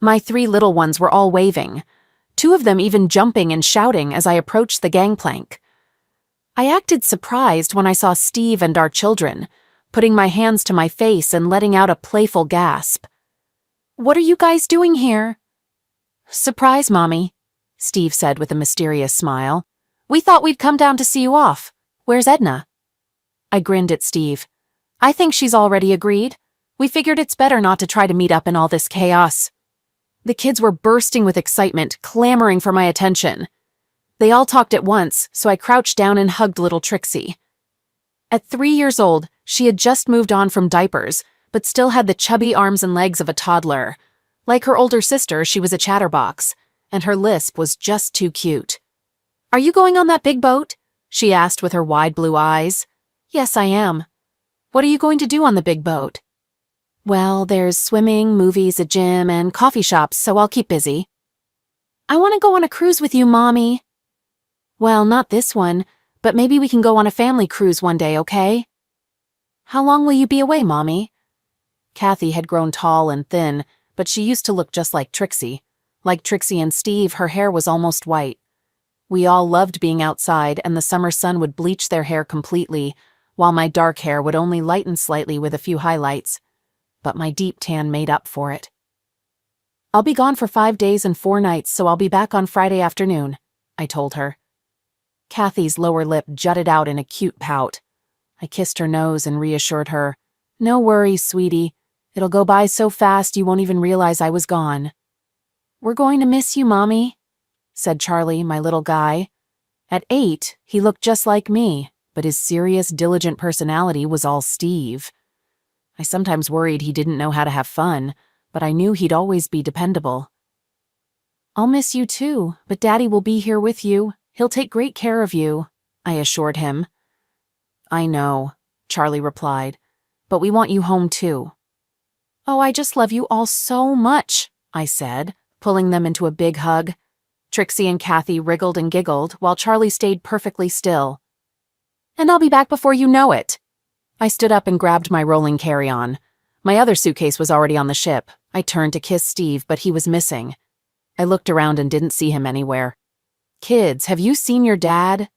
My 3 little ones were all waving, 2 of them even jumping and shouting as I approached the gangplank. I acted surprised when I saw Steve and our children, putting my hands to my face and letting out a playful gasp. "What are you guys doing here?" "Surprise, Mommy," Steve said with a mysterious smile. "We thought we'd come down to see you off. Where's Edna?" I grinned at Steve. "I think she's already agreed. We figured it's better not to try to meet up in all this chaos." The kids were bursting with excitement, clamoring for my attention. They all talked at once, so I crouched down and hugged little Trixie. At 3 years old, she had just moved on from diapers, but still had the chubby arms and legs of a toddler. Like her older sister, she was a chatterbox, and her lisp was just too cute. "Are you going on that big boat?" she asked with her wide blue eyes. "Yes, I am." "What are you going to do on the big boat?" "Well, there's swimming, movies, a gym, and coffee shops, so I'll keep busy." "I want to go on a cruise with you, Mommy." "Well, not this one, but maybe we can go on a family cruise one day, okay?" "How long will you be away, Mommy?" Kathy had grown tall and thin, but she used to look just like Trixie. Like Trixie and Steve, her hair was almost white. We all loved being outside, and the summer sun would bleach their hair completely, while my dark hair would only lighten slightly with a few highlights. But my deep tan made up for it. "I'll be gone for 5 days and 4 nights, so I'll be back on Friday afternoon," I told her. Kathy's lower lip jutted out in a cute pout. I kissed her nose and reassured her, "No worries, sweetie. It'll go by so fast you won't even realize I was gone." "We're going to miss you, Mommy," said Charlie, my little guy. At 8, he looked just like me, but his serious, diligent personality was all Steve. I sometimes worried he didn't know how to have fun, but I knew he'd always be dependable. "I'll miss you too, but Daddy will be here with you. He'll take great care of you," I assured him. "I know," Charlie replied, "but we want you home too." "Oh, I just love you all so much," I said, pulling them into a big hug. Trixie and Kathy wriggled and giggled, while Charlie stayed perfectly still. "And I'll be back before you know it." I stood up and grabbed my rolling carry-on. My other suitcase was already on the ship. I turned to kiss Steve, but he was missing. I looked around and didn't see him anywhere. "Kids, have you seen your dad?"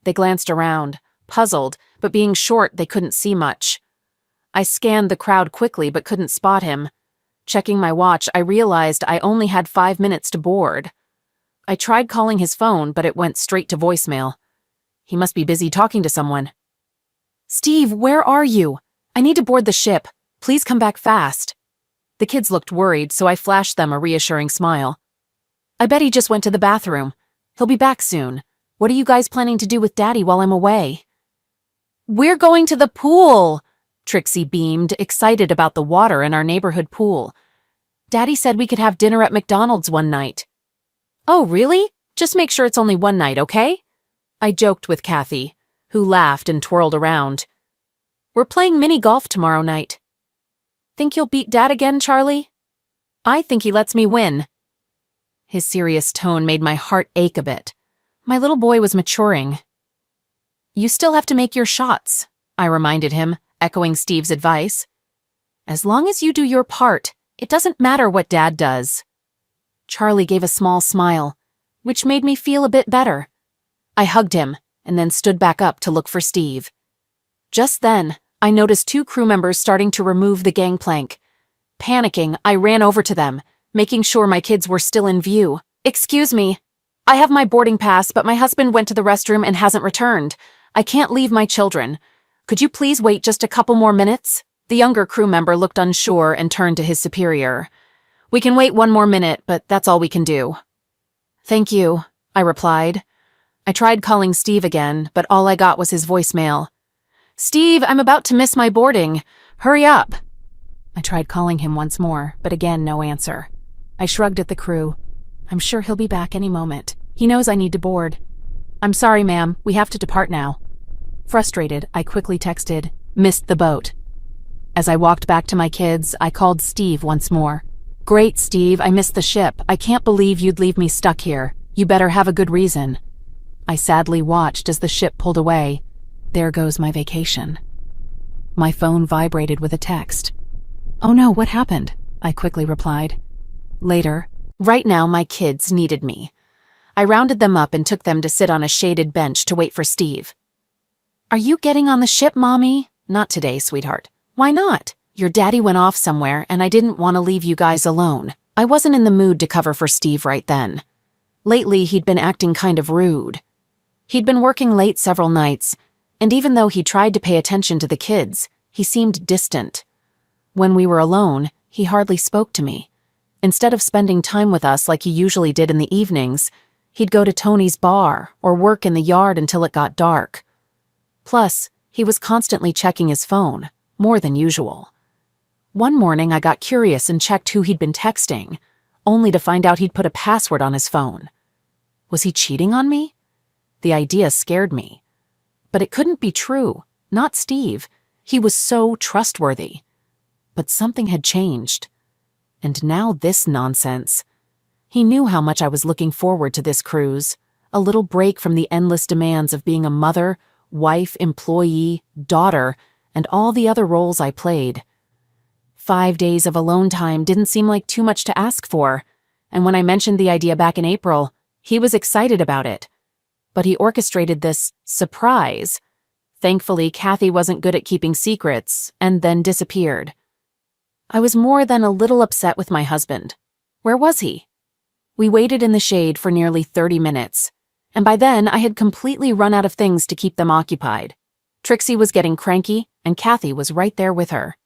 They glanced around, puzzled, but being short, they couldn't see much. I scanned the crowd quickly but couldn't spot him. Checking my watch, I realized I only had 5 minutes to board. I tried calling his phone, but it went straight to voicemail. He must be busy talking to someone. "Steve, where are you? I need to board the ship. Please come back fast." The kids looked worried, so I flashed them a reassuring smile. "I bet he just went to the bathroom. He'll be back soon. What are you guys planning to do with Daddy while I'm away?" "We're going to the pool!" Trixie beamed, excited about the water in our neighborhood pool. "Daddy said we could have dinner at McDonald's one night." "Oh, really? Just make sure it's only one night, okay?" I joked with Kathy, who laughed and twirled around. "We're playing mini golf tomorrow night." "Think you'll beat Dad again, Charlie?" "I think he lets me win." His serious tone made my heart ache a bit. My little boy was maturing. "You still have to make your shots," I reminded him, echoing Steve's advice. "As long as you do your part, it doesn't matter what Dad does." Charlie gave a small smile, which made me feel a bit better. I hugged him and then stood back up to look for Steve. Just then, I noticed 2 crew members starting to remove the gangplank. Panicking, I ran over to them, making sure my kids were still in view. "Excuse me. I have my boarding pass, but my husband went to the restroom and hasn't returned. I can't leave my children. Could you please wait just a couple more minutes?" The younger crew member looked unsure and turned to his superior. "We can wait 1 more minute, but that's all we can do." "Thank you," I replied. I tried calling Steve again, but all I got was his voicemail. "Steve, I'm about to miss my boarding. Hurry up." I tried calling him once more, but again no answer. I shrugged at the crew. "I'm sure he'll be back any moment. He knows I need to board." "I'm sorry, ma'am. We have to depart now." Frustrated, I quickly texted, "Missed the boat." As I walked back to my kids, I called Steve once more. "Great, Steve, I missed the ship. I can't believe you'd leave me stuck here. You better have a good reason." I sadly watched as the ship pulled away. There goes my vacation. My phone vibrated with a text. "Oh no, what happened?" I quickly replied. Later, right now my kids needed me. I rounded them up and took them to sit on a shaded bench to wait for Steve. "Are you getting on the ship, Mommy?" "Not today, sweetheart." "Why not?" "Your daddy went off somewhere and I didn't want to leave you guys alone." I wasn't in the mood to cover for Steve right then. Lately, he'd been acting kind of rude. He'd been working late several nights, and even though he tried to pay attention to the kids, he seemed distant. When we were alone, he hardly spoke to me. Instead of spending time with us like he usually did in the evenings, he'd go to Tony's bar or work in the yard until it got dark. Plus, he was constantly checking his phone, more than usual. One morning I got curious and checked who he'd been texting, only to find out he'd put a password on his phone. Was he cheating on me? The idea scared me. But it couldn't be true, not Steve. He was so trustworthy. But something had changed. And now this nonsense. He knew how much I was looking forward to this cruise, a little break from the endless demands of being a mother, wife, employee, daughter, and all the other roles I played. 5 days of alone time didn't seem like too much to ask for, and when I mentioned the idea back in April, he was excited about it. But he orchestrated this surprise. Thankfully, Kathy wasn't good at keeping secrets, and then disappeared. I was more than a little upset with my husband. Where was he? We waited in the shade for nearly 30 minutes, and by then I had completely run out of things to keep them occupied. Trixie was getting cranky, and Kathy was right there with her.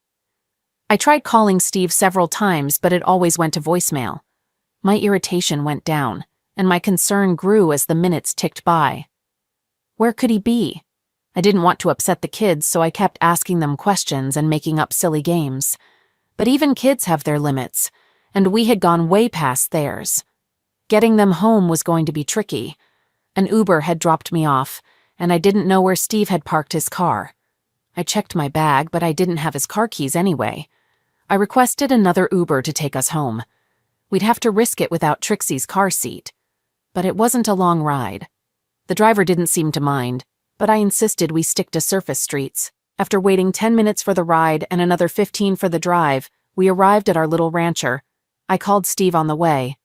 I tried calling Steve several times, but it always went to voicemail. My irritation went down, and my concern grew as the minutes ticked by. Where could he be? I didn't want to upset the kids, so I kept asking them questions and making up silly games. But even kids have their limits, and we had gone way past theirs. Getting them home was going to be tricky. An Uber had dropped me off, and I didn't know where Steve had parked his car. I checked my bag, but I didn't have his car keys anyway. I requested another Uber to take us home. We'd have to risk it without Trixie's car seat. But it wasn't a long ride. The driver didn't seem to mind, but I insisted we stick to surface streets. After waiting 10 minutes for the ride and another 15 for the drive, we arrived at our little rancher. I called Steve on the way.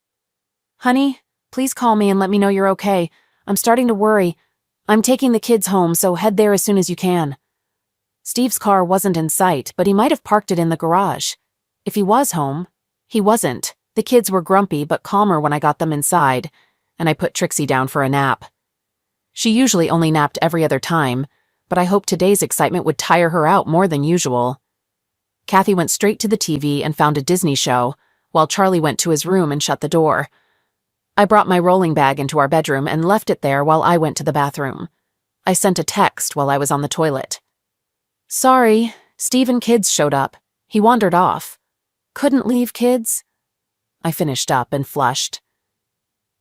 "Honey, please call me and let me know you're okay. I'm starting to worry. I'm taking the kids home, so head there as soon as you can." Steve's car wasn't in sight, but he might have parked it in the garage. If he was home, he wasn't. The kids were grumpy but calmer when I got them inside, and I put Trixie down for a nap. She usually only napped every other time, but I hoped today's excitement would tire her out more than usual. Kathy went straight to the TV and found a Disney show, while Charlie went to his room and shut the door. I brought my rolling bag into our bedroom and left it there while I went to the bathroom. I sent a text while I was on the toilet. "Sorry, Steve and kids showed up. He wandered off. Couldn't leave kids?" I finished up and flushed.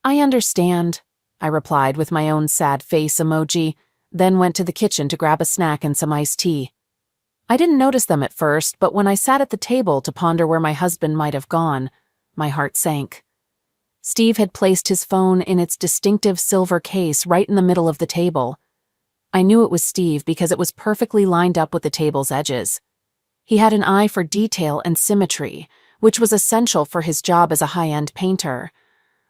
"I understand," I replied with my own sad face emoji, then went to the kitchen to grab a snack and some iced tea. I didn't notice them at first, but when I sat at the table to ponder where my husband might have gone, my heart sank. Steve had placed his phone in its distinctive silver case right in the middle of the table. I knew it was Steve because it was perfectly lined up with the table's edges. He had an eye for detail and symmetry, which was essential for his job as a high-end painter.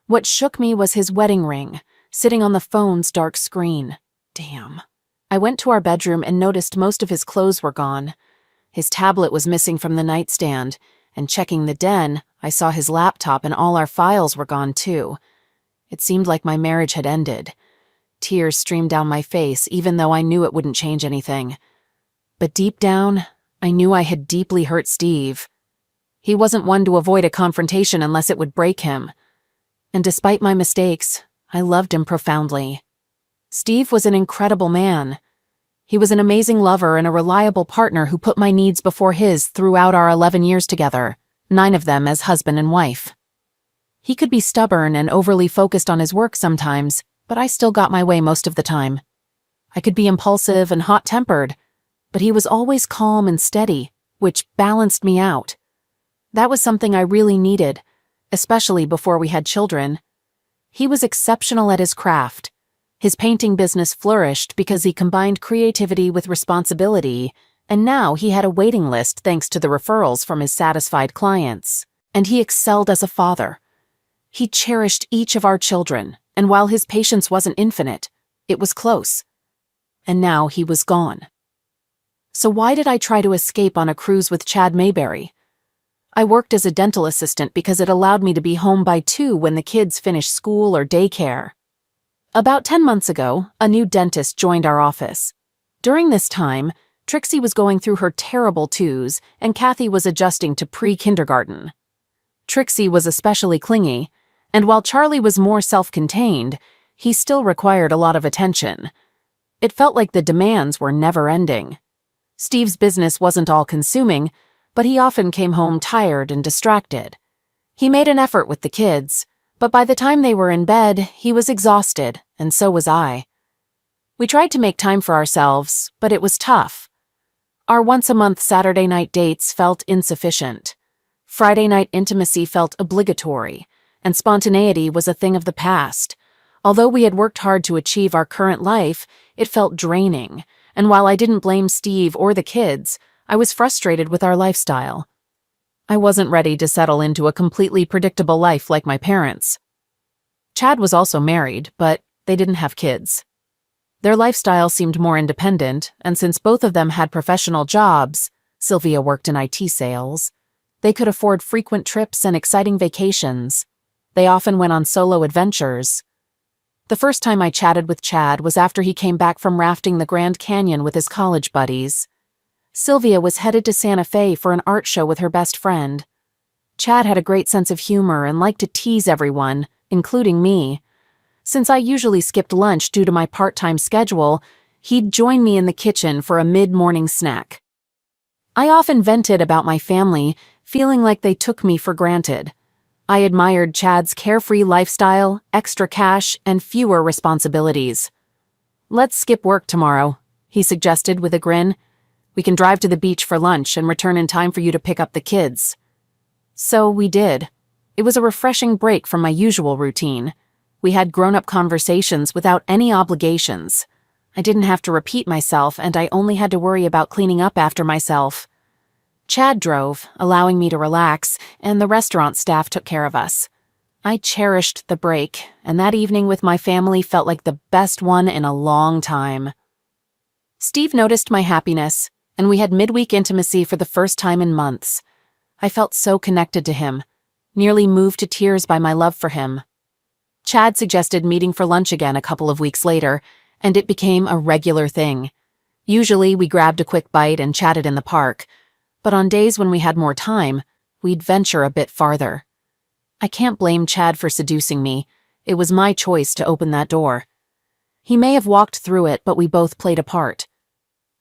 What shook me was his wedding ring, sitting on the phone's dark screen. Damn. I went to our bedroom and noticed most of his clothes were gone. His tablet was missing from the nightstand, and checking the den, I saw his laptop and all our files were gone too. It seemed like my marriage had ended. Tears streamed down my face, even though I knew it wouldn't change anything. But deep down, I knew I had deeply hurt Steve. He wasn't one to avoid a confrontation unless it would break him. And despite my mistakes, I loved him profoundly. Steve was an incredible man. He was an amazing lover and a reliable partner who put my needs before his throughout our 11 years together, 9 of them as husband and wife. He could be stubborn and overly focused on his work sometimes, but I still got my way most of the time. I could be impulsive and hot-tempered, but he was always calm and steady, which balanced me out. That was something I really needed, especially before we had children. He was exceptional at his craft. His painting business flourished because he combined creativity with responsibility, and now he had a waiting list thanks to the referrals from his satisfied clients. And he excelled as a father. He cherished each of our children, and while his patience wasn't infinite, it was close. And now he was gone. So why did I try to escape on a cruise with Chad Mayberry? I worked as a dental assistant because it allowed me to be home by 2 when the kids finished school or daycare. About 10 months ago, a new dentist joined our office. During this time, Trixie was going through her terrible 2s, and Kathy was adjusting to pre-kindergarten. Trixie was especially clingy, and while Charlie was more self-contained, he still required a lot of attention. It felt like the demands were never-ending. Steve's business wasn't all-consuming, but he often came home tired and distracted. He made an effort with the kids, but by the time they were in bed, he was exhausted, and so was I. We tried to make time for ourselves, but it was tough. Our once-a-month Saturday night dates felt insufficient. Friday night intimacy felt obligatory, and spontaneity was a thing of the past. Although we had worked hard to achieve our current life, it felt draining, and while I didn't blame Steve or the kids, I was frustrated with our lifestyle. I wasn't ready to settle into a completely predictable life like my parents. Chad was also married, but they didn't have kids. Their lifestyle seemed more independent, and since both of them had professional jobs, Sylvia worked in IT sales, they could afford frequent trips and exciting vacations. They often went on solo adventures. The first time I chatted with Chad was after he came back from rafting the Grand Canyon with his college buddies. Sylvia was headed to Santa Fe for an art show with her best friend. Chad had a great sense of humor and liked to tease everyone, including me. Since I usually skipped lunch due to my part-time schedule, he'd join me in the kitchen for a mid-morning snack. I often vented about my family, feeling like they took me for granted. I admired Chad's carefree lifestyle, extra cash, and fewer responsibilities. "Let's skip work tomorrow," he suggested with a grin. "We can drive to the beach for lunch and return in time for you to pick up the kids." So we did. It was a refreshing break from my usual routine. We had grown-up conversations without any obligations. I didn't have to repeat myself, and I only had to worry about cleaning up after myself. Chad drove, allowing me to relax, and the restaurant staff took care of us. I cherished the break, and that evening with my family felt like the best one in a long time. Steve noticed my happiness, and we had midweek intimacy for the first time in months. I felt so connected to him, nearly moved to tears by my love for him. Chad suggested meeting for lunch again a couple of weeks later, and it became a regular thing. Usually we grabbed a quick bite and chatted in the park, but on days when we had more time, we'd venture a bit farther. I can't blame Chad for seducing me. It was my choice to open that door. He may have walked through it, but we both played a part.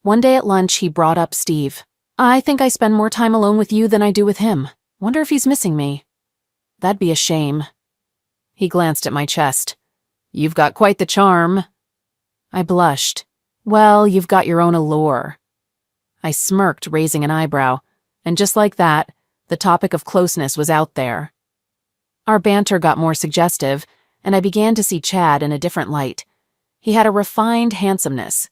One day at lunch, he brought up Steve. "I think I spend more time alone with you than I do with him. Wonder if he's missing me." "That'd be a shame." He glanced at my chest. "You've got quite the charm." I blushed. "Well, you've got your own allure." I smirked, raising an eyebrow, and just like that, the topic of closeness was out there. Our banter got more suggestive, and I began to see Chad in a different light. He had a refined handsomeness.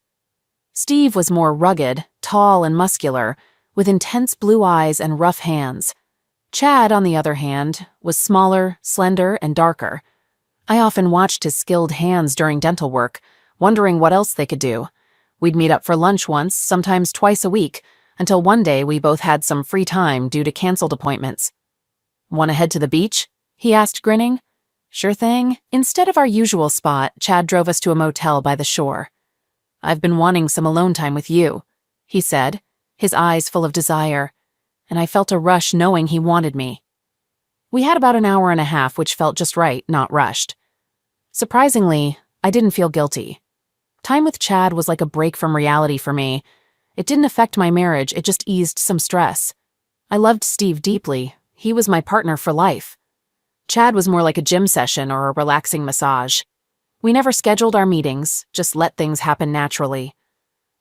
Steve was more rugged, tall and muscular, with intense blue eyes and rough hands. Chad, on the other hand, was smaller, slender, and darker. I often watched his skilled hands during dental work, wondering what else they could do. We'd meet up for lunch once, sometimes twice a week, until one day we both had some free time due to canceled appointments. "Want to head to the beach?" he asked, grinning. "Sure thing." Instead of our usual spot, Chad drove us to a motel by the shore. "I've been wanting some alone time with you," he said, his eyes full of desire, and I felt a rush knowing he wanted me. We had about an hour and a half, which felt just right, not rushed. Surprisingly, I didn't feel guilty. Time with Chad was like a break from reality for me. It didn't affect my marriage, it just eased some stress. I loved Steve deeply. He was my partner for life. Chad was more like a gym session or a relaxing massage. We never scheduled our meetings, just let things happen naturally.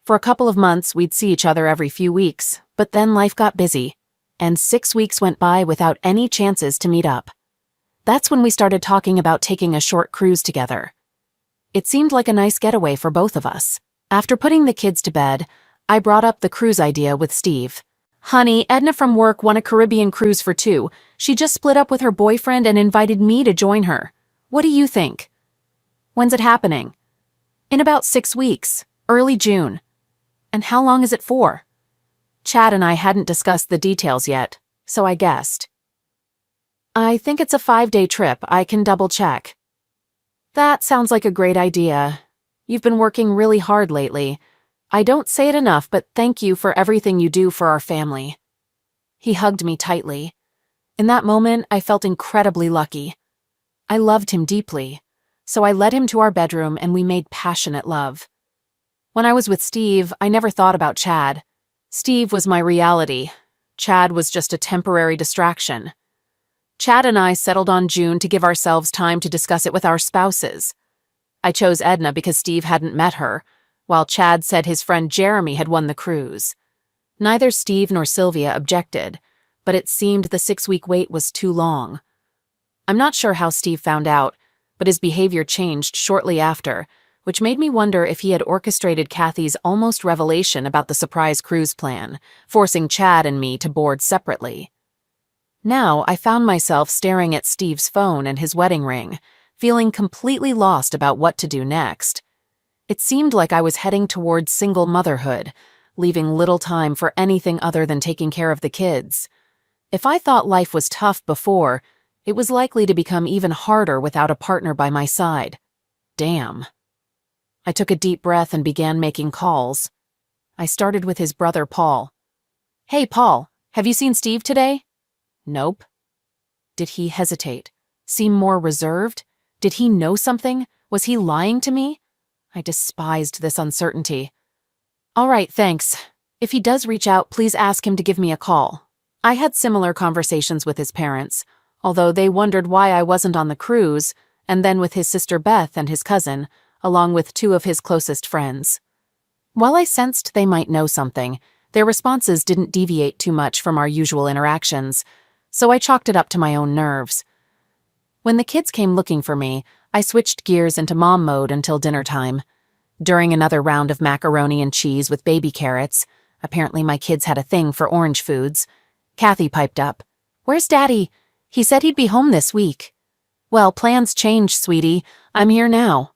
For a couple of months, we'd see each other every few weeks, but then life got busy, and 6 weeks went by without any chances to meet up. That's when we started talking about taking a short cruise together. It seemed like a nice getaway for both of us. After putting the kids to bed, I brought up the cruise idea with Steve. Honey, Edna from work won a Caribbean cruise for two. She just split up with her boyfriend and invited me to join her. What do you think? When's it happening? In about 6 weeks, early June. And how long is it for? Chad and I hadn't discussed the details yet, so I guessed. I think it's a 5-day trip. I can double check. That sounds like a great idea. You've been working really hard lately. I don't say it enough, but thank you for everything you do for our family. He hugged me tightly. In that moment, I felt incredibly lucky. I loved him deeply, so I led him to our bedroom and we made passionate love. When I was with Steve, I never thought about Chad. Steve was my reality. Chad was just a temporary distraction. Chad and I settled on June to give ourselves time to discuss it with our spouses. I chose Edna because Steve hadn't met her, while Chad said his friend Jeremy had won the cruise. Neither Steve nor Sylvia objected, but it seemed the 6-week wait was too long. I'm not sure how Steve found out, but his behavior changed shortly after, which made me wonder if he had orchestrated Kathy's almost revelation about the surprise cruise plan, forcing Chad and me to board separately. Now I found myself staring at Steve's phone and his wedding ring, feeling completely lost about what to do next. It seemed like I was heading towards single motherhood, leaving little time for anything other than taking care of the kids. If I thought life was tough before, it was likely to become even harder without a partner by my side. Damn. I took a deep breath and began making calls. I started with his brother, Paul. Hey, Paul, have you seen Steve today? Nope. Did he hesitate? Seem more reserved? Did he know something? Was he lying to me? I despised this uncertainty. All right, thanks. If he does reach out, please ask him to give me a call. I had similar conversations with his parents, although they wondered why I wasn't on the cruise, and then with his sister Beth and his cousin, along with 2 of his closest friends. While I sensed they might know something, their responses didn't deviate too much from our usual interactions, so I chalked it up to my own nerves. When the kids came looking for me, I switched gears into mom mode until dinner time. During another round of macaroni and cheese with baby carrots, apparently my kids had a thing for orange foods, Kathy piped up. Where's Daddy? He said he'd be home this week. Well, plans change, sweetie. I'm here now.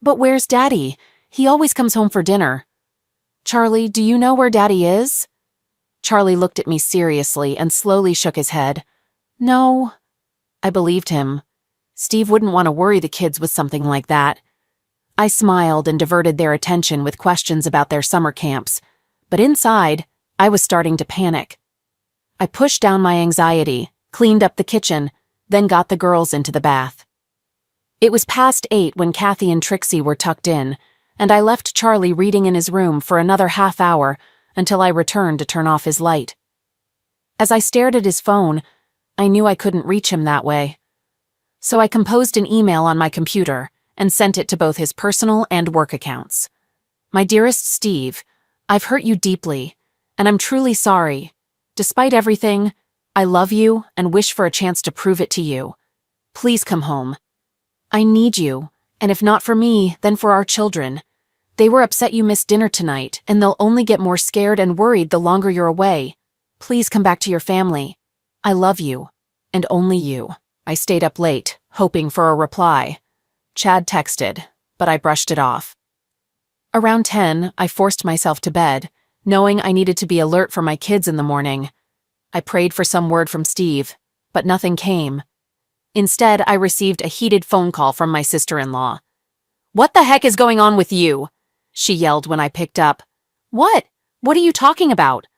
But where's Daddy? He always comes home for dinner. Charlie, do you know where Daddy is? Charlie looked at me seriously and slowly shook his head. No. I believed him. Steve wouldn't want to worry the kids with something like that. I smiled and diverted their attention with questions about their summer camps, but inside, I was starting to panic. I pushed down my anxiety, cleaned up the kitchen, then got the girls into the bath. It was past 8 when Kathy and Trixie were tucked in, and I left Charlie reading in his room for another half hour until I returned to turn off his light. As I stared at his phone, I knew I couldn't reach him that way. So I composed an email on my computer and sent it to both his personal and work accounts. My dearest Steve, I've hurt you deeply, and I'm truly sorry. Despite everything, I love you and wish for a chance to prove it to you. Please come home. I need you, and if not for me, then for our children. They were upset you missed dinner tonight, and they'll only get more scared and worried the longer you're away. Please come back to your family. I love you, and only you. I stayed up late, hoping for a reply. Chad texted, but I brushed it off. Around 10, I forced myself to bed, knowing I needed to be alert for my kids in the morning. I prayed for some word from Steve, but nothing came. Instead, I received a heated phone call from my sister-in-law. "What the heck is going on with you?" she yelled when I picked up. "What? What are you talking about?"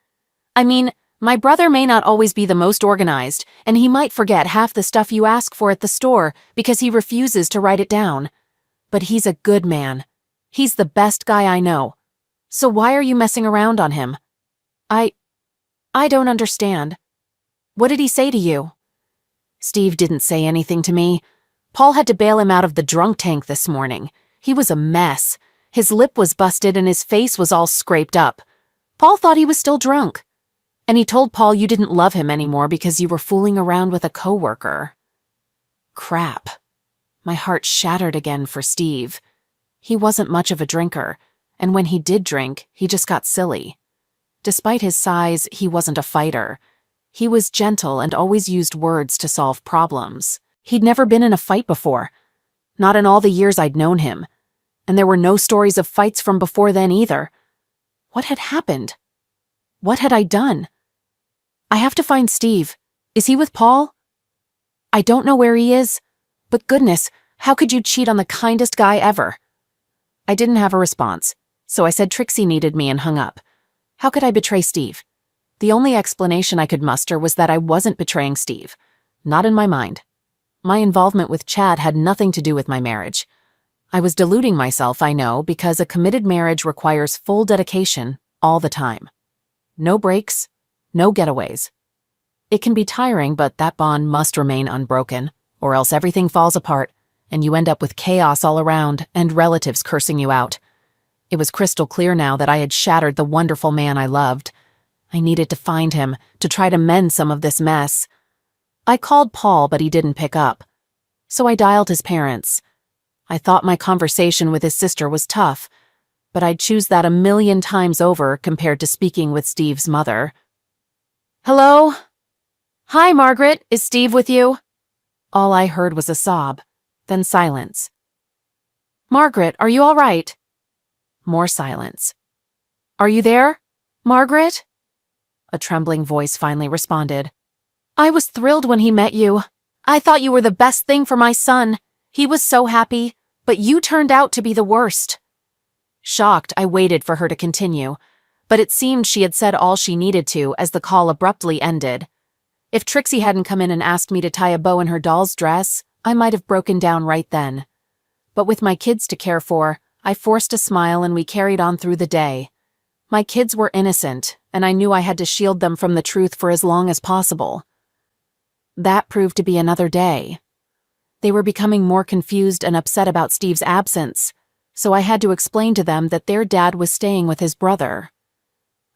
"I mean, my brother may not always be the most organized, and he might forget half the stuff you ask for at the store because he refuses to write it down. But he's a good man. He's the best guy I know. So why are you messing around on him?" I don't understand. What did he say to you?" Steve didn't say anything to me. Paul had to bail him out of the drunk tank this morning. He was a mess. His lip was busted and his face was all scraped up. Paul thought he was still drunk. And he told Paul you didn't love him anymore because you were fooling around with a coworker. Crap. My heart shattered again for Steve. He wasn't much of a drinker, and when he did drink, he just got silly. Despite his size, he wasn't a fighter. He was gentle and always used words to solve problems. He'd never been in a fight before, not in all the years I'd known him, and there were no stories of fights from before then either. What had happened? What had I done? I have to find Steve. Is he with Paul? I don't know where he is, but goodness, how could you cheat on the kindest guy ever? I didn't have a response, so I said Trixie needed me and hung up. How could I betray Steve? The only explanation I could muster was that I wasn't betraying Steve. Not in my mind. My involvement with Chad had nothing to do with my marriage. I was deluding myself, I know, because a committed marriage requires full dedication all the time. No breaks, no getaways. It can be tiring, but that bond must remain unbroken, or else everything falls apart, and you end up with chaos all around and relatives cursing you out. It was crystal clear now that I had shattered the wonderful man I loved. I needed to find him, to try to mend some of this mess. I called Paul, but he didn't pick up. So I dialed his parents. I thought my conversation with his sister was tough, but I'd choose that 1,000,000 times over compared to speaking with Steve's mother. Hello? Hi, Margaret. Is Steve with you? All I heard was a sob, then silence. Margaret, are you all right? More silence. Are you there, Margaret? A trembling voice finally responded. I was thrilled when he met you. I thought you were the best thing for my son. He was so happy, but you turned out to be the worst. Shocked, I waited for her to continue, but it seemed she had said all she needed to as the call abruptly ended. If Trixie hadn't come in and asked me to tie a bow in her doll's dress, I might have broken down right then. But with my kids to care for, I forced a smile and we carried on through the day. My kids were innocent, and I knew I had to shield them from the truth for as long as possible. That proved to be another day. They were becoming more confused and upset about Steve's absence, so I had to explain to them that their dad was staying with his brother.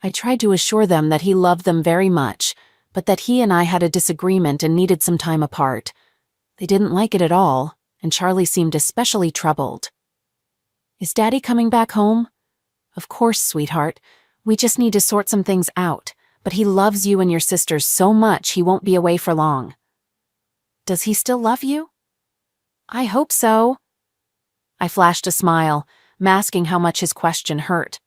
I tried to assure them that he loved them very much, but that he and I had a disagreement and needed some time apart. They didn't like it at all, and Charlie seemed especially troubled. Is Daddy coming back home? Of course, sweetheart. We just need to sort some things out, but he loves you and your sisters so much he won't be away for long. Does he still love you? I hope so. I flashed a smile, masking how much his question hurt.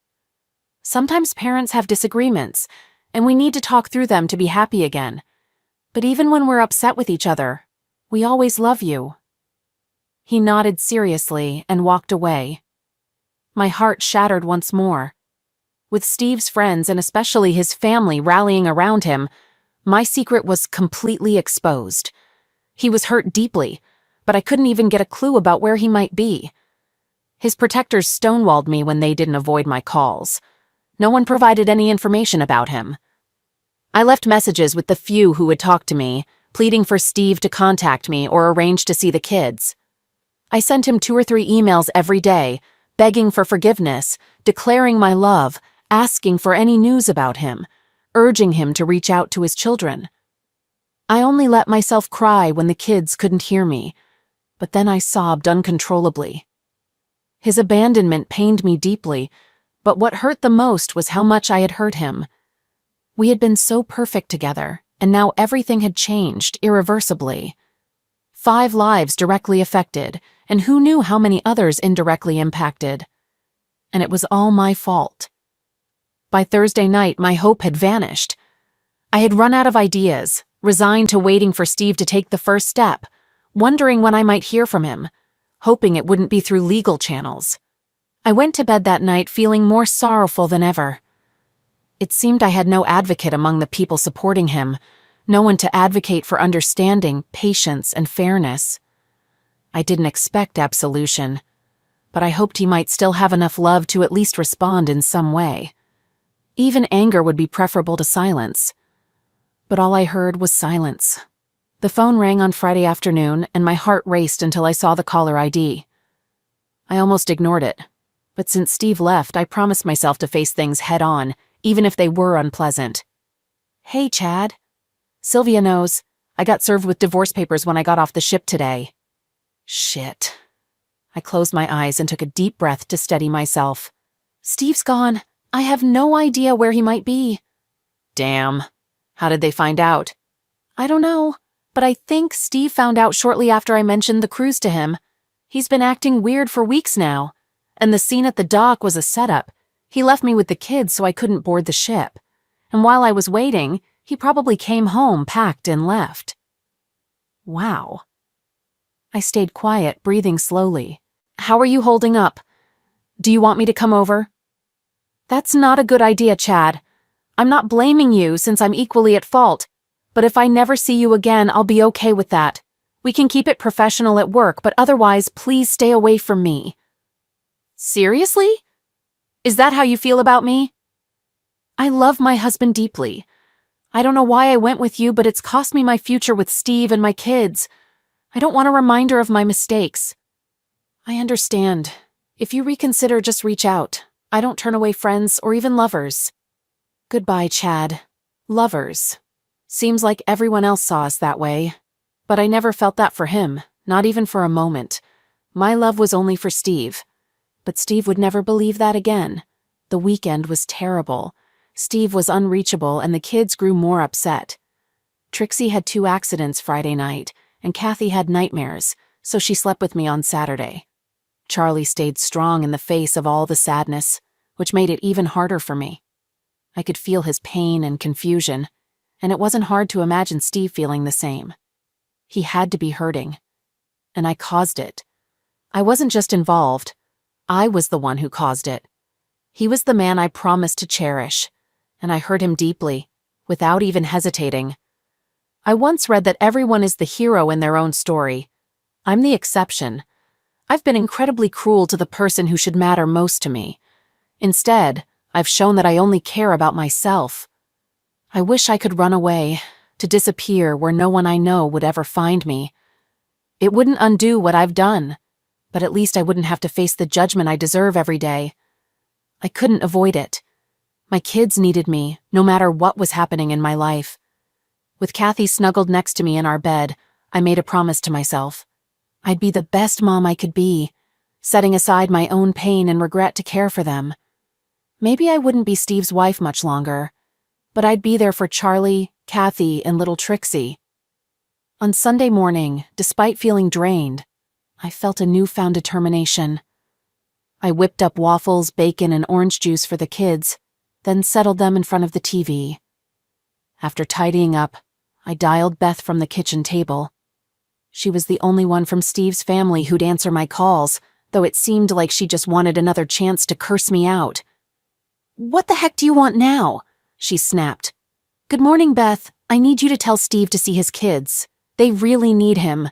Sometimes parents have disagreements, and we need to talk through them to be happy again. But even when we're upset with each other, we always love you. He nodded seriously and walked away. My heart shattered once more. With Steve's friends and especially his family rallying around him, my secret was completely exposed. He was hurt deeply, but I couldn't even get a clue about where he might be. His protectors stonewalled me when they didn't avoid my calls. No one provided any information about him. I left messages with the few who would talk to me, pleading for Steve to contact me or arrange to see the kids. I sent him 2 or 3 emails every day, begging for forgiveness, declaring my love, asking for any news about him, urging him to reach out to his children. I only let myself cry when the kids couldn't hear me, but then I sobbed uncontrollably. His abandonment pained me deeply, but what hurt the most was how much I had hurt him. We had been so perfect together, and now everything had changed irreversibly. 5 lives directly affected, and who knew how many others indirectly impacted. And it was all my fault. By Thursday night, my hope had vanished. I had run out of ideas, resigned to waiting for Steve to take the first step, wondering when I might hear from him, hoping it wouldn't be through legal channels. I went to bed that night feeling more sorrowful than ever. It seemed I had no advocate among the people supporting him, no one to advocate for understanding, patience, and fairness. I didn't expect absolution, but I hoped he might still have enough love to at least respond in some way. Even anger would be preferable to silence. But all I heard was silence. The phone rang on Friday afternoon, and my heart raced until I saw the caller ID. I almost ignored it, but since Steve left, I promised myself to face things head-on, even if they were unpleasant. Hey, Chad. Sylvia knows. I got served with divorce papers when I got off the ship today. Shit. I closed my eyes and took a deep breath to steady myself. Steve's gone. I have no idea where he might be. Damn. How did they find out? I don't know, but I think Steve found out shortly after I mentioned the cruise to him. He's been acting weird for weeks now, and the scene at the dock was a setup. He left me with the kids so I couldn't board the ship. And while I was waiting, he probably came home, packed, and left. Wow. I stayed quiet, breathing slowly. How are you holding up? Do you want me to come over? That's not a good idea, Chad. I'm not blaming you since I'm equally at fault, but if I never see you again, I'll be okay with that. We can keep it professional at work, but otherwise, please stay away from me. Seriously? Is that how you feel about me? I love my husband deeply. I don't know why I went with you, but it's cost me my future with Steve and my kids. I don't want a reminder of my mistakes. I understand. If you reconsider, just reach out. I don't turn away friends or even lovers. Goodbye, Chad. Lovers. Seems like everyone else saw us that way. But I never felt that for him, not even for a moment. My love was only for Steve. But Steve would never believe that again. The weekend was terrible. Steve was unreachable and the kids grew more upset. Trixie had 2 accidents Friday night, and Kathy had nightmares, so she slept with me on Saturday. Charlie stayed strong in the face of all the sadness, which made it even harder for me. I could feel his pain and confusion, and it wasn't hard to imagine Steve feeling the same. He had to be hurting, and I caused it. I wasn't just involved. I was the one who caused it. He was the man I promised to cherish, and I hurt him deeply, without even hesitating. I once read that everyone is the hero in their own story. I'm the exception. I've been incredibly cruel to the person who should matter most to me. Instead, I've shown that I only care about myself. I wish I could run away, to disappear where no one I know would ever find me. It wouldn't undo what I've done, but at least I wouldn't have to face the judgment I deserve every day. I couldn't avoid it. My kids needed me, no matter what was happening in my life. With Kathy snuggled next to me in our bed, I made a promise to myself. I'd be the best mom I could be, setting aside my own pain and regret to care for them. Maybe I wouldn't be Steve's wife much longer, but I'd be there for Charlie, Kathy, and little Trixie. On Sunday morning, despite feeling drained, I felt a newfound determination. I whipped up waffles, bacon, and orange juice for the kids, then settled them in front of the TV. After tidying up, I dialed Beth from the kitchen table. She was the only one from Steve's family who'd answer my calls, though it seemed like she just wanted another chance to curse me out. "What the heck do you want now?" she snapped. "Good morning, Beth. I need you to tell Steve to see his kids. They really need him.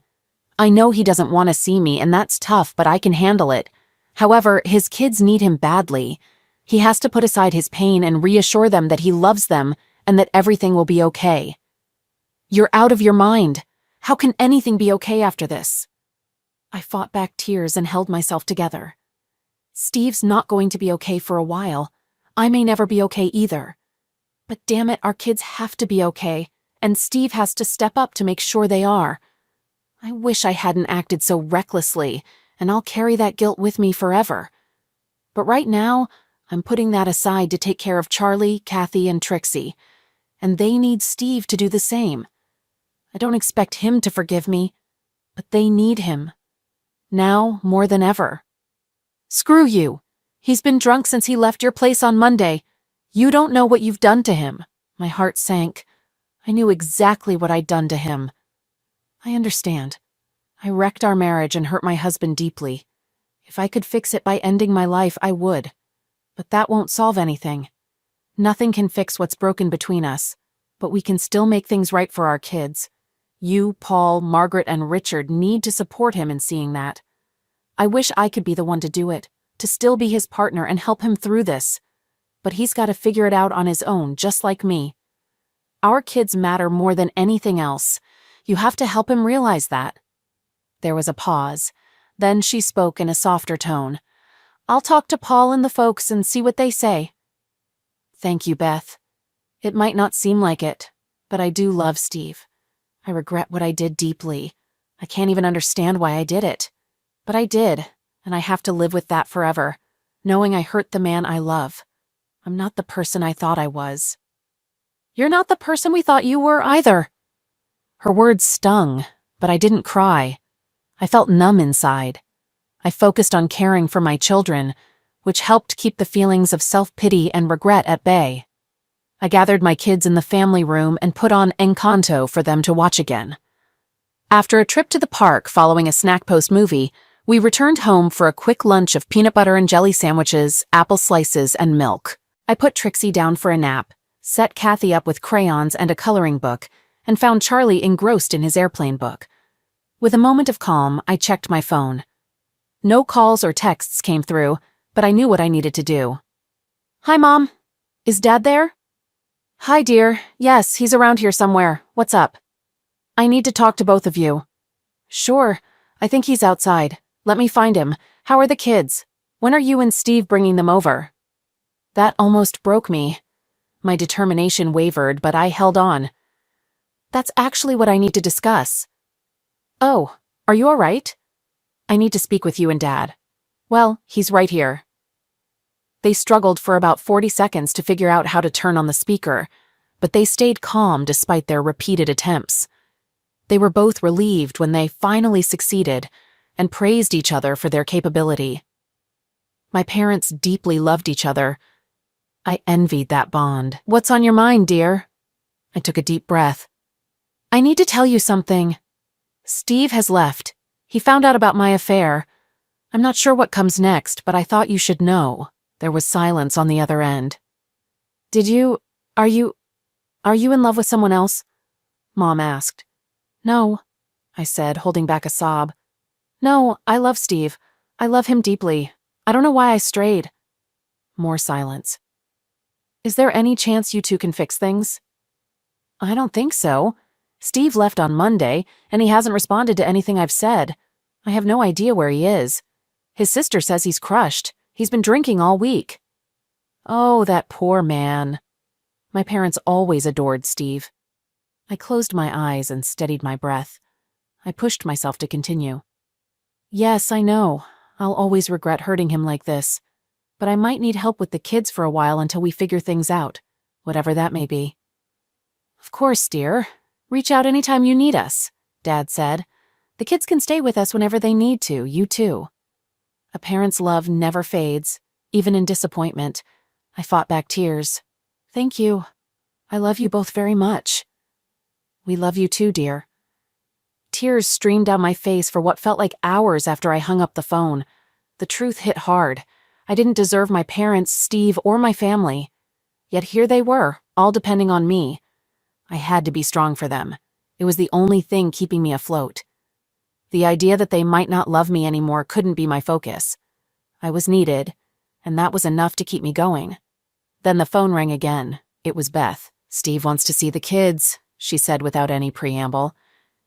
I know he doesn't want to see me, and that's tough, but I can handle it. However, his kids need him badly. He has to put aside his pain and reassure them that he loves them and that everything will be okay." "You're out of your mind. How can anything be okay after this?" I fought back tears and held myself together. Steve's not going to be okay for a while. I may never be okay either. But damn it, our kids have to be okay, and Steve has to step up to make sure they are. I wish I hadn't acted so recklessly, and I'll carry that guilt with me forever. But right now, I'm putting that aside to take care of Charlie, Kathy, and Trixie, and they need Steve to do the same. I don't expect him to forgive me, but they need him. Now, more than ever. "Screw you. He's been drunk since he left your place on Monday. You don't know what you've done to him." My heart sank. I knew exactly what I'd done to him. I understand. I wrecked our marriage and hurt my husband deeply. If I could fix it by ending my life, I would. But that won't solve anything. Nothing can fix what's broken between us, but we can still make things right for our kids. You, Paul, Margaret, and Richard need to support him in seeing that. I wish I could be the one to do it, to still be his partner and help him through this. But he's got to figure it out on his own, just like me. Our kids matter more than anything else. You have to help him realize that. There was a pause. Then she spoke in a softer tone. "I'll talk to Paul and the folks and see what they say." "Thank you, Beth. It might not seem like it, but I do love Steve. I regret what I did deeply. I can't even understand why I did it. But I did, and I have to live with that forever, knowing I hurt the man I love. I'm not the person I thought I was. You're not the person we thought you were either. Her words stung, but I didn't cry. I felt numb inside. I focused on caring for my children, which helped keep the feelings of self-pity and regret at bay. I gathered my kids in the family room and put on Encanto for them to watch again. After a trip to the park following a snack post movie, we returned home for a quick lunch of peanut butter and jelly sandwiches, apple slices, and milk. I put Trixie down for a nap, set Kathy up with crayons and a coloring book, and found Charlie engrossed in his airplane book. With a moment of calm, I checked my phone. No calls or texts came through, but I knew what I needed to do. Hi, Mom. Is Dad there? Hi, dear. Yes, he's around here somewhere. What's up? I need to talk to both of you. Sure. I think he's outside. Let me find him. How are the kids? When are you and Steve bringing them over? That almost broke me. My determination wavered, but I held on. That's actually what I need to discuss. Oh, are you all right? I need to speak with you and Dad. Well, he's right here. They struggled for about 40 seconds to figure out how to turn on the speaker, but they stayed calm despite their repeated attempts. They were both relieved when they finally succeeded and praised each other for their capability. My parents deeply loved each other. I envied that bond. What's on your mind, dear? I took a deep breath. I need to tell you something. Steve has left. He found out about my affair. I'm not sure what comes next, but I thought you should know. There was silence on the other end. Are you in love with someone else? Mom asked. No, I said, holding back a sob. No, I love Steve. I love him deeply. I don't know why I strayed. More silence. Is there any chance you two can fix things? I don't think so. Steve left on Monday, and he hasn't responded to anything I've said. I have no idea where he is. His sister says he's crushed. He's been drinking all week. Oh, that poor man. My parents always adored Steve. I closed my eyes and steadied my breath. I pushed myself to continue. Yes, I know. I'll always regret hurting him like this. But I might need help with the kids for a while until we figure things out, whatever that may be. Of course, dear. Reach out anytime you need us, Dad said. The kids can stay with us whenever they need to, you too. A parent's love never fades, even in disappointment. I fought back tears. Thank you. I love you both very much. We love you too, dear. Tears streamed down my face for what felt like hours after I hung up the phone. The truth hit hard. I didn't deserve my parents, Steve, or my family. Yet here they were, all depending on me. I had to be strong for them. It was the only thing keeping me afloat. The idea that they might not love me anymore couldn't be my focus. I was needed, and that was enough to keep me going. Then the phone rang again. It was Beth. Steve wants to see the kids, she said without any preamble.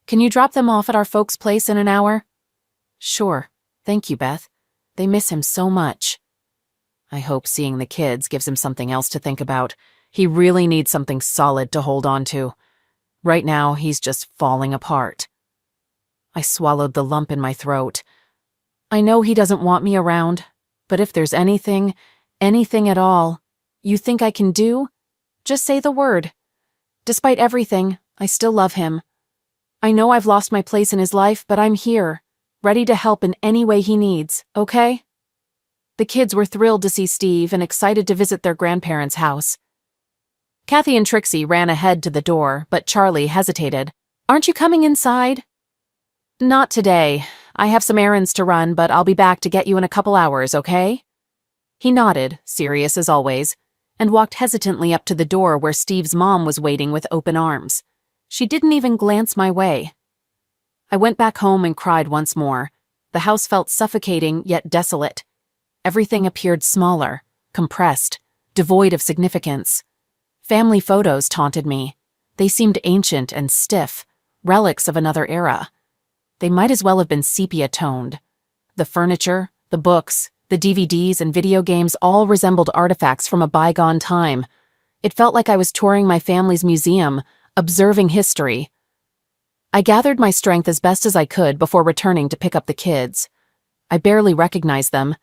Can you drop them off at our folks' place in an hour? Sure. Thank you, Beth. They miss him so much. I hope seeing the kids gives him something else to think about. He really needs something solid to hold on to. Right now, he's just falling apart. I swallowed the lump in my throat. I know he doesn't want me around, but if there's anything at all, you think I can do, just say the word. Despite everything, I still love him. I know I've lost my place in his life, but I'm here, ready to help in any way he needs, okay? The kids were thrilled to see Steve and excited to visit their grandparents' house. Kathy and Trixie ran ahead to the door, but Charlie hesitated. Aren't you coming inside? Not today. I have some errands to run, but I'll be back to get you in a couple hours, okay? He nodded, serious as always, and walked hesitantly up to the door where Steve's mom was waiting with open arms. She didn't even glance my way. I went back home and cried once more. The house felt suffocating yet desolate. Everything appeared smaller, compressed, devoid of significance. Family photos taunted me. They seemed ancient and stiff, relics of another era. They might as well have been sepia-toned. The furniture, the books, the DVDs and video games all resembled artifacts from a bygone time. It felt like I was touring my family's museum, observing history. I gathered my strength as best as I could before returning to pick up the kids. I barely recognized them.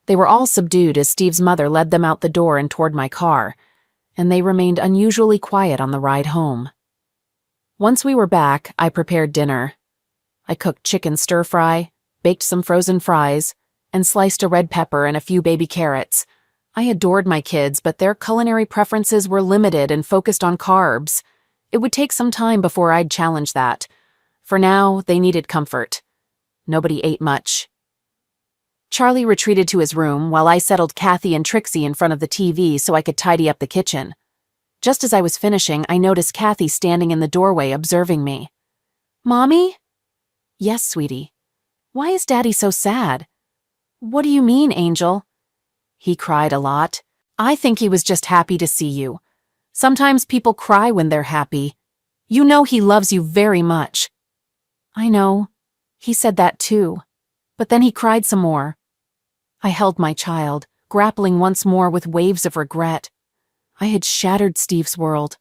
They were all subdued as Steve's mother led them out the door and toward my car, and they remained unusually quiet on the ride home. Once we were back, I prepared dinner. I cooked chicken stir-fry, baked some frozen fries, and sliced a red pepper and a few baby carrots. I adored my kids, but their culinary preferences were limited and focused on carbs. It would take some time before I'd challenge that. For now, they needed comfort. Nobody ate much. Charlie retreated to his room while I settled Kathy and Trixie in front of the TV so I could tidy up the kitchen. Just as I was finishing, I noticed Kathy standing in the doorway observing me. "Mommy?" "Yes, sweetie." "Why is Daddy so sad?" "What do you mean, Angel?" "He cried a lot. I think he was just happy to see you. Sometimes people cry when they're happy. You know he loves you very much." "I know. He said that too. But then he cried some more." I held my child, grappling once more with waves of regret. I had shattered Steve's world.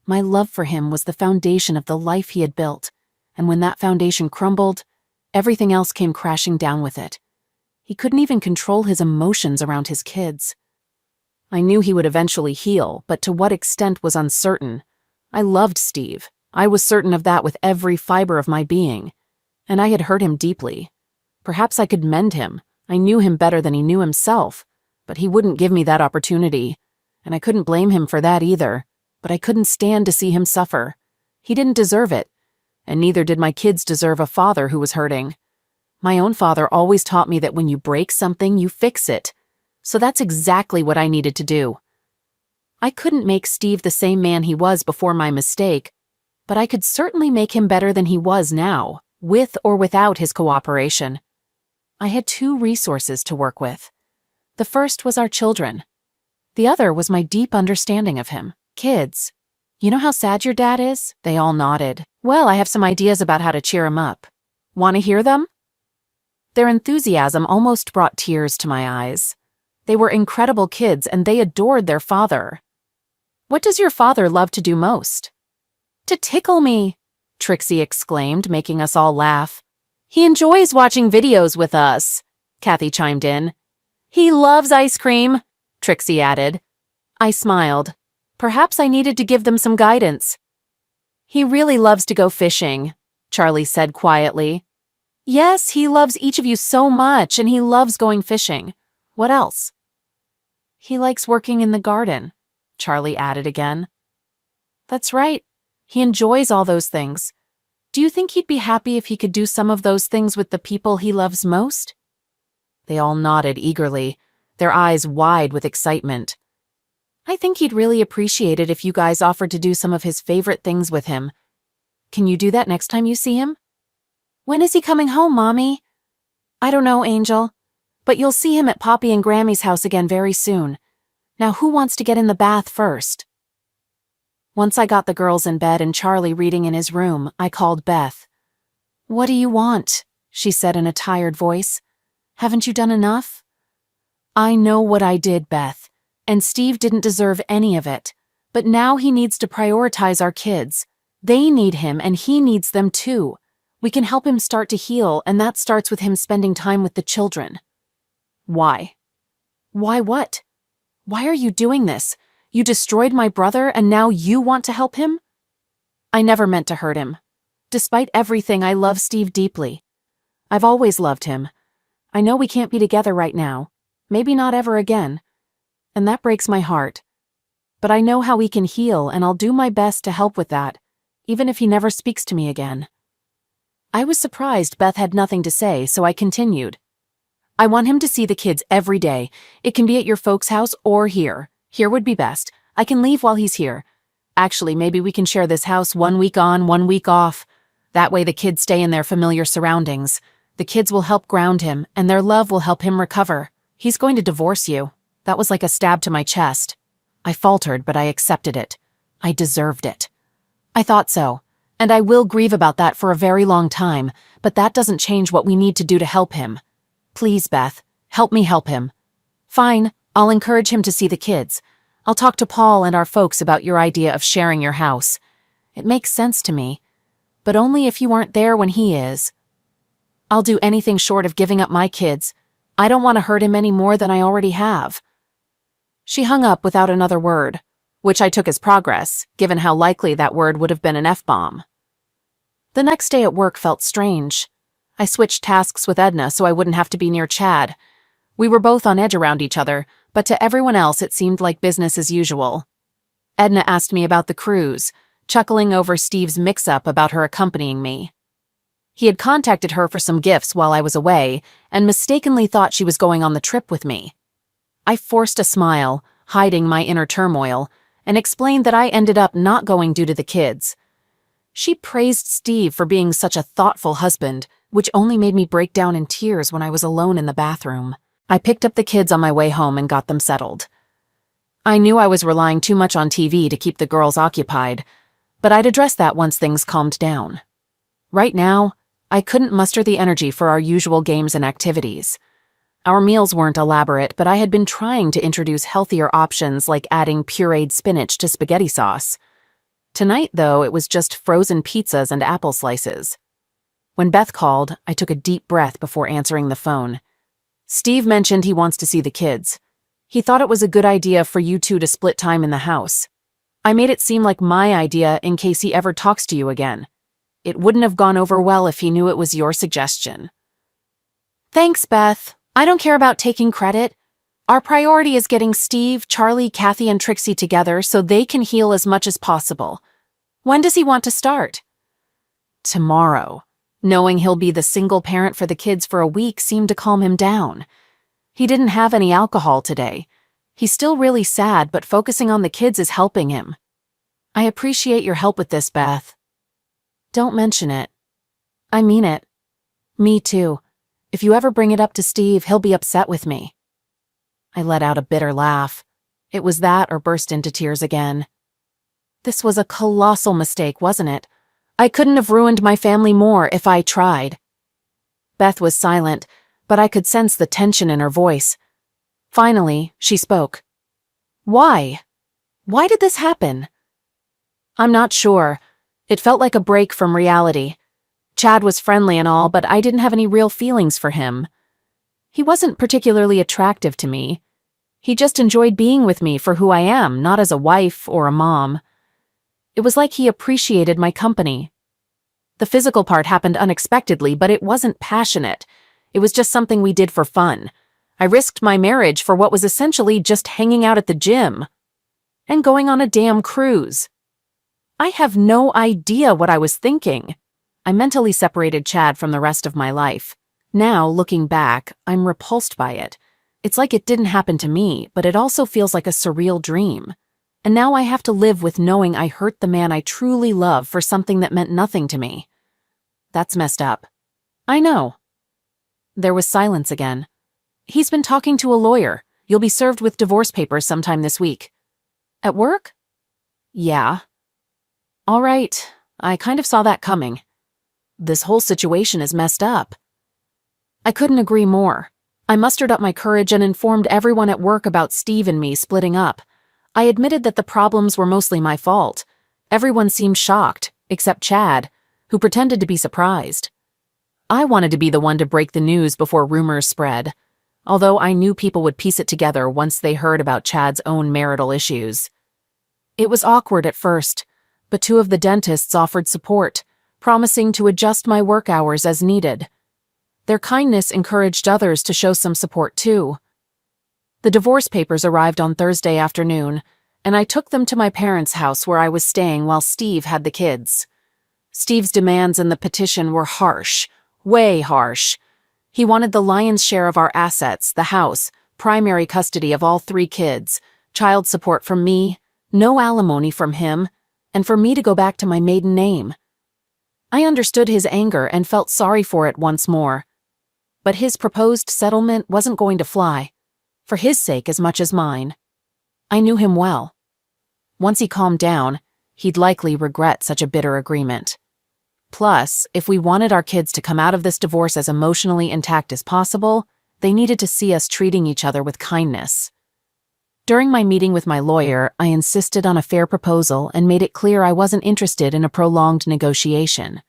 My love for him was the foundation of the life he had built, and when that foundation crumbled, everything else came crashing down with it. He couldn't even control his emotions around his kids. I knew he would eventually heal, but to what extent was uncertain. I loved Steve. I was certain of that with every fiber of my being, and I had hurt him deeply. Perhaps I could mend him. I knew him better than he knew himself, but he wouldn't give me that opportunity, and I couldn't blame him for that either, but I couldn't stand to see him suffer. He didn't deserve it, and neither did my kids deserve a father who was hurting. My own father always taught me that when you break something, you fix it, so that's exactly what I needed to do. I couldn't make Steve the same man he was before my mistake, but I could certainly make him better than he was now, with or without his cooperation. I had two resources to work with. The first was our children. The other was my deep understanding of him. "Kids, you know how sad your dad is?" They all nodded. "Well, I have some ideas about how to cheer him up. Want to hear them?" Their enthusiasm almost brought tears to my eyes. They were incredible kids and they adored their father. "What does your father love to do most?" "To tickle me," Trixie exclaimed, making us all laugh. "He enjoys watching videos with us," Kathy chimed in. "He loves ice cream," Trixie added. I smiled. Perhaps I needed to give them some guidance. "He really loves to go fishing," Charlie said quietly. "Yes, he loves each of you so much, and he loves going fishing. What else?" "He likes working in the garden," Charlie added again. "That's right. He enjoys all those things. Do you think he'd be happy if he could do some of those things with the people he loves most?" They all nodded eagerly, their eyes wide with excitement. "I think he'd really appreciate it if you guys offered to do some of his favorite things with him. Can you do that next time you see him?" "When is he coming home, Mommy?" "I don't know, Angel. But you'll see him at Poppy and Grammy's house again very soon. Now who wants to get in the bath first?" Once I got the girls in bed and Charlie reading in his room, I called Beth. "What do you want?" she said in a tired voice. "Haven't you done enough?" "I know what I did, Beth, and Steve didn't deserve any of it. But now he needs to prioritize our kids. They need him and he needs them too. We can help him start to heal, and that starts with him spending time with the children." "Why?" "Why what? Why are you doing this? You destroyed my brother and now you want to help him?" "I never meant to hurt him. Despite everything, I love Steve deeply. I've always loved him. I know we can't be together right now, maybe not ever again, and that breaks my heart. But I know how we can heal, and I'll do my best to help with that, even if he never speaks to me again." I was surprised Beth had nothing to say, so I continued. "I want him to see the kids every day. It can be at your folks' house or here. Here would be best. I can leave while he's here. Actually, maybe we can share this house 1 week on, 1 week off. That way the kids stay in their familiar surroundings. The kids will help ground him, and their love will help him recover. He's going to divorce you." That was like a stab to my chest. I faltered, but I accepted it. I deserved it. "I thought so, and I will grieve about that for a very long time, but that doesn't change what we need to do to help him. Please, Beth, help me help him." "Fine, I'll encourage him to see the kids. I'll talk to Paul and our folks about your idea of sharing your house. It makes sense to me, but only if you aren't there when he is. I'll do anything short of giving up my kids. I don't want to hurt him any more than I already have." She hung up without another word, which I took as progress, given how likely that word would have been an F-bomb. The next day at work felt strange. I switched tasks with Edna so I wouldn't have to be near Chad. We were both on edge around each other, but to everyone else it seemed like business as usual. Edna asked me about the cruise, chuckling over Steve's mix-up about her accompanying me. He had contacted her for some gifts while I was away and mistakenly thought she was going on the trip with me. I forced a smile, hiding my inner turmoil, and explained that I ended up not going due to the kids. She praised Steve for being such a thoughtful husband, which only made me break down in tears when I was alone in the bathroom. I picked up the kids on my way home and got them settled. I knew I was relying too much on TV to keep the girls occupied, but I'd address that once things calmed down. Right now, I couldn't muster the energy for our usual games and activities. Our meals weren't elaborate, but I had been trying to introduce healthier options like adding pureed spinach to spaghetti sauce. Tonight, though, it was just frozen pizzas and apple slices. When Beth called, I took a deep breath before answering the phone. Steve mentioned he wants to see the kids. He thought it was a good idea for you two to split time in the house. I made it seem like my idea in case he ever talks to you again. It wouldn't have gone over well if he knew it was your suggestion. Thanks, Beth. I don't care about taking credit. Our priority is getting Steve, Charlie, Kathy, and Trixie together so they can heal as much as possible. When does he want to start? Tomorrow. Knowing he'll be the single parent for the kids for a week seemed to calm him down. He didn't have any alcohol today. He's still really sad, but focusing on the kids is helping him. I appreciate your help with this, Beth. Don't mention it. I mean it. Me too. If you ever bring it up to Steve, he'll be upset with me. I let out a bitter laugh. It was that or burst into tears again. This was a colossal mistake, wasn't it? I couldn't have ruined my family more if I tried. Beth was silent, but I could sense the tension in her voice. Finally, she spoke. Why? Why did this happen? I'm not sure. It felt like a break from reality. Chad was friendly and all, but I didn't have any real feelings for him. He wasn't particularly attractive to me. He just enjoyed being with me for who I am, not as a wife or a mom. It was like he appreciated my company. The physical part happened unexpectedly, but it wasn't passionate. It was just something we did for fun. I risked my marriage for what was essentially just hanging out at the gym. And going on a damn cruise. I have no idea what I was thinking. I mentally separated Chad from the rest of my life. Now, looking back, I'm repulsed by it. It's like it didn't happen to me, but it also feels like a surreal dream. And now I have to live with knowing I hurt the man I truly love for something that meant nothing to me. That's messed up. I know. There was silence again. He's been talking to a lawyer. You'll be served with divorce papers sometime this week. At work? Yeah. All right. I kind of saw that coming. This whole situation is messed up. I couldn't agree more. I mustered up my courage and informed everyone at work about Steve and me splitting up. I admitted that the problems were mostly my fault. Everyone seemed shocked, except Chad, who pretended to be surprised. I wanted to be the one to break the news before rumors spread, although I knew people would piece it together once they heard about Chad's own marital issues. It was awkward at first, but two of the dentists offered support, promising to adjust my work hours as needed. Their kindness encouraged others to show some support too. The divorce papers arrived on Thursday afternoon, and I took them to my parents' house where I was staying while Steve had the kids. Steve's demands in the petition were harsh, way harsh. He wanted the lion's share of our assets, the house, primary custody of all 3 kids, child support from me, no alimony from him, and for me to go back to my maiden name. I understood his anger and felt sorry for it once more. But his proposed settlement wasn't going to fly, for his sake as much as mine. I knew him well. Once he calmed down, he'd likely regret such a bitter agreement. Plus, if we wanted our kids to come out of this divorce as emotionally intact as possible, they needed to see us treating each other with kindness. During my meeting with my lawyer, I insisted on a fair proposal and made it clear I wasn't interested in a prolonged negotiation.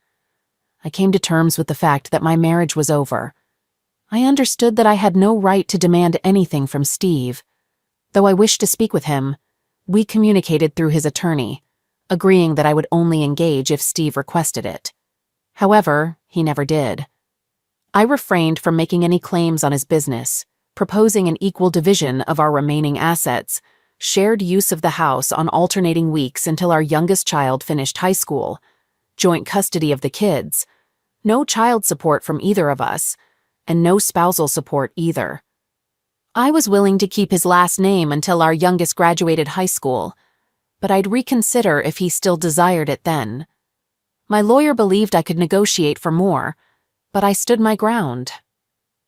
I came to terms with the fact that my marriage was over. I understood that I had no right to demand anything from Steve. Though I wished to speak with him, we communicated through his attorney, agreeing that I would only engage if Steve requested it. However, he never did. I refrained from making any claims on his business, proposing an equal division of our remaining assets, shared use of the house on alternating weeks until our youngest child finished high school, joint custody of the kids, no child support from either of us, and no spousal support either. I was willing to keep his last name until our youngest graduated high school, but I'd reconsider if he still desired it then. My lawyer believed I could negotiate for more, but I stood my ground.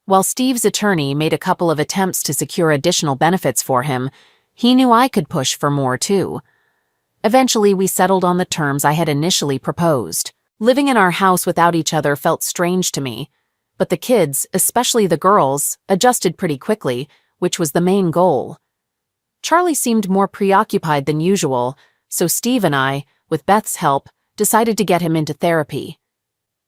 While Steve's attorney made a couple of attempts to secure additional benefits for him, he knew I could push for more too. Eventually, we settled on the terms I had initially proposed. Living in our house without each other felt strange to me, but the kids, especially the girls, adjusted pretty quickly, which was the main goal. Charlie seemed more preoccupied than usual, so Steve and I, with Beth's help, decided to get him into therapy.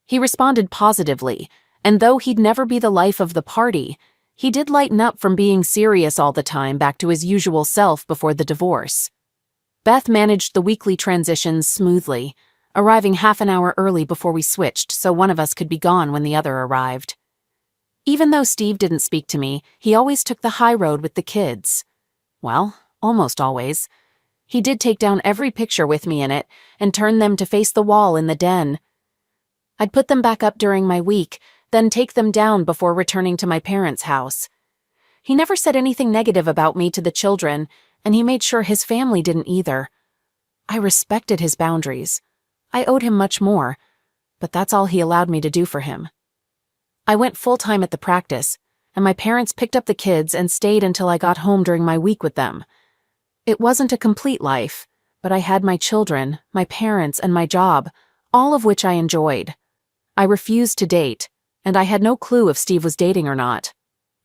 He responded positively, and though he'd never be the life of the party, he did lighten up from being serious all the time back to his usual self before the divorce. Beth managed the weekly transitions smoothly, arriving half an hour early before we switched so one of us could be gone when the other arrived. Even though Steve didn't speak to me, he always took the high road with the kids. Well, almost always. He did take down every picture with me in it and turn them to face the wall in the den. I'd put them back up during my week, then take them down before returning to my parents' house. He never said anything negative about me to the children, and he made sure his family didn't either. I respected his boundaries. I owed him much more, but that's all he allowed me to do for him. I went full-time at the practice, and my parents picked up the kids and stayed until I got home during my week with them. It wasn't a complete life, but I had my children, my parents, and my job, all of which I enjoyed. I refused to date, and I had no clue if Steve was dating or not.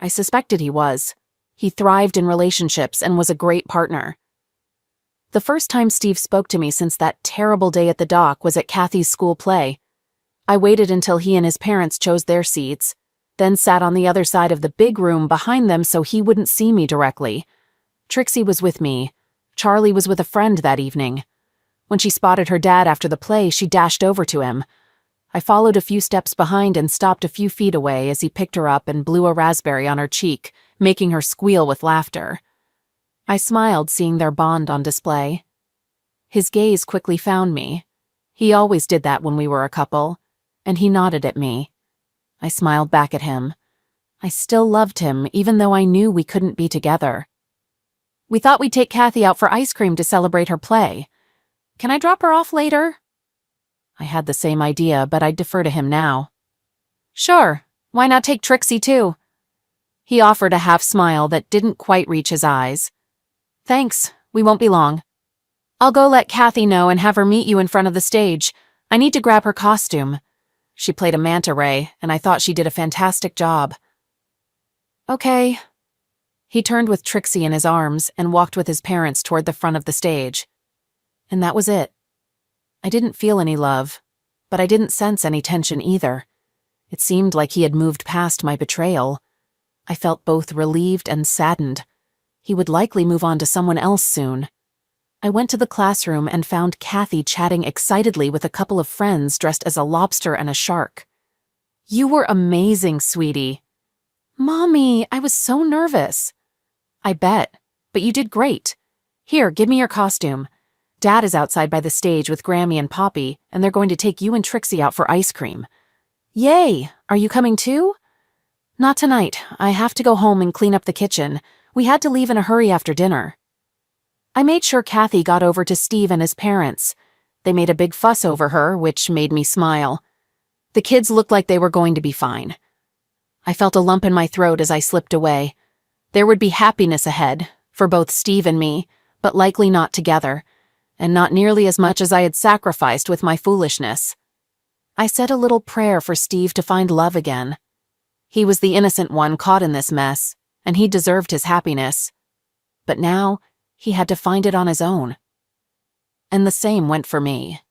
I suspected he was. He thrived in relationships and was a great partner. The first time Steve spoke to me since that terrible day at the dock was at Kathy's school play. I waited until he and his parents chose their seats, then sat on the other side of the big room behind them so he wouldn't see me directly. Trixie was with me. Charlie was with a friend that evening. When she spotted her dad after the play, she dashed over to him. I followed a few steps behind and stopped a few feet away as he picked her up and blew a raspberry on her cheek, making her squeal with laughter. I smiled seeing their bond on display. His gaze quickly found me. He always did that when we were a couple, and he nodded at me. I smiled back at him. I still loved him, even though I knew we couldn't be together. We thought we'd take Kathy out for ice cream to celebrate her play. Can I drop her off later? I had the same idea, but I'd defer to him now. Sure, why not take Trixie too? He offered a half smile that didn't quite reach his eyes. Thanks, we won't be long. I'll go let Kathy know and have her meet you in front of the stage. I need to grab her costume. She played a manta ray, and I thought she did a fantastic job. Okay. He turned with Trixie in his arms and walked with his parents toward the front of the stage. And that was it. I didn't feel any love, but I didn't sense any tension either. It seemed like he had moved past my betrayal. I felt both relieved and saddened. He would likely move on to someone else soon. I went to the classroom and found Kathy chatting excitedly with a couple of friends dressed as a lobster and a shark. You were amazing, sweetie. Mommy, I was so nervous. I bet, but you did great. Here, give me your costume. Dad is outside by the stage with Grammy and Poppy, and they're going to take you and Trixie out for ice cream. Yay! Are you coming too? Not tonight. I have to go home and clean up the kitchen. We had to leave in a hurry after dinner. I made sure Kathy got over to Steve and his parents. They made a big fuss over her, which made me smile. The kids looked like they were going to be fine. I felt a lump in my throat as I slipped away. There would be happiness ahead, for both Steve and me, but likely not together, and not nearly as much as I had sacrificed with my foolishness. I said a little prayer for Steve to find love again. He was the innocent one caught in this mess, and he deserved his happiness. But now, he had to find it on his own. And the same went for me.